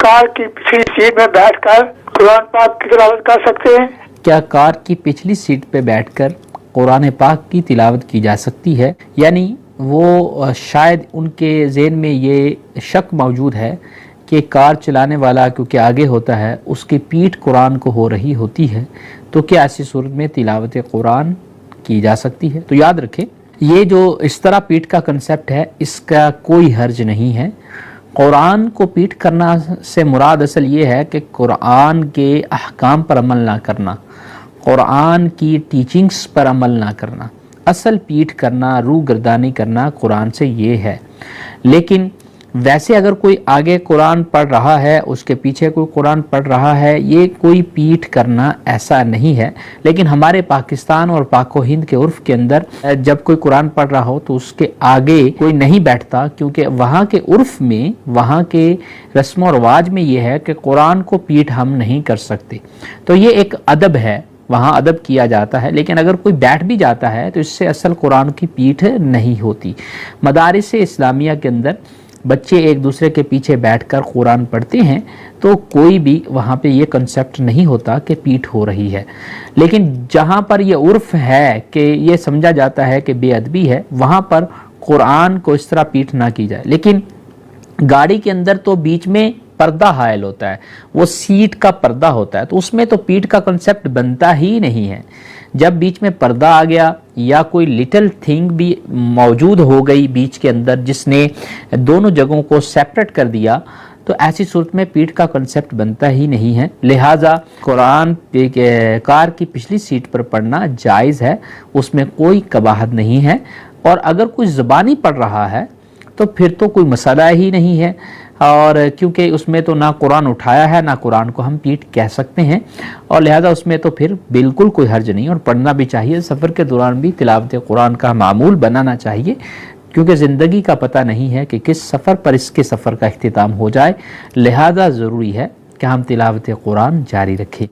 Car की पिछली seat में बैठकर कुरान पाक की तिलावत कर सकते हैं? क्या कार की पिछली सीट पे बैठकर कुरान पाक की तिलावत की जा सकती है? यानी वो शायद उनके ज़हन में ये शक मौजूद है कि कार चलाने वाला क्योंकि आगे होता है, उसकी पीठ कुरान को हो रही होती है, तो क्या ऐसी सूरत में तिलावत कुरान की जा सकती है? तो याद रखें, ये जो इस तरह पीठ का कंसेप्ट है, इसका कोई हर्ज नहीं है। कुरान को पीठ करना से मुराद असल ये है कि कुरान के अहकाम पर अमल ना करना, कुरान की टीचिंग्स पर अमल ना करना। असल पीठ करना, रूह गर्दानी करना कुरान से ये है। लेकिन वैसे अगर कोई आगे कुरान पढ़ रहा है, उसके पीछे कोई कुरान पढ़ रहा है, ये कोई पीठ करना ऐसा नहीं है। लेकिन हमारे पाकिस्तान और पाको हिंद के उर्फ के अंदर जब कोई कुरान पढ़ रहा हो तो उसके आगे कोई नहीं बैठता, क्योंकि वहाँ के उर्फ में, वहाँ के रस्म और रवाज में ये है कि कुरान को पीठ हम नहीं कर सकते। तो ये एक अदब है, वहाँ अदब किया जाता है। लेकिन अगर कोई बैठ भी जाता है तो इससे असल कुरान की पीठ नहीं होती। मदारिस इस्लामिया के अंदर बच्चे एक दूसरे के पीछे बैठकर कुरान पढ़ते हैं तो कोई भी वहाँ पे ये कंसेप्ट नहीं होता कि पीठ हो रही है। लेकिन जहाँ पर ये उर्फ है कि ये समझा जाता है कि बेअदबी है, वहाँ पर कुरान को इस तरह पीठ ना की जाए। लेकिन गाड़ी के अंदर तो बीच में पर्दा हायल होता है, वो सीट का पर्दा होता है, तो उसमें तो पीठ का कंसेप्ट बनता ही नहीं है। जब बीच में पर्दा आ गया या कोई लिटिल थिंग भी मौजूद हो गई बीच के अंदर जिसने दोनों जगहों को सेपरेट कर दिया, तो ऐसी सूरत में पीठ का कंसेप्ट बनता ही नहीं है। लिहाजा कुरान कार की पिछली सीट पर पढ़ना जायज़ है, उसमें कोई कबाहत नहीं है। और अगर कोई ज़बानी पढ़ रहा है तो फिर तो कोई मसला ही नहीं है, और क्योंकि उसमें तो ना कुरान उठाया है, ना कुरान को हम पीठ कह सकते हैं, और लिहाजा उसमें तो फिर बिल्कुल कोई हर्ज नहीं। और पढ़ना भी चाहिए। सफ़र के दौरान भी तिलावत कुरान का मामूल बनाना चाहिए, क्योंकि ज़िंदगी का पता नहीं है कि किस सफ़र पर इसके सफ़र का इख्तिताम हो जाए। लिहाजा ज़रूरी है कि हम तिलावत कुरान जारी रखें।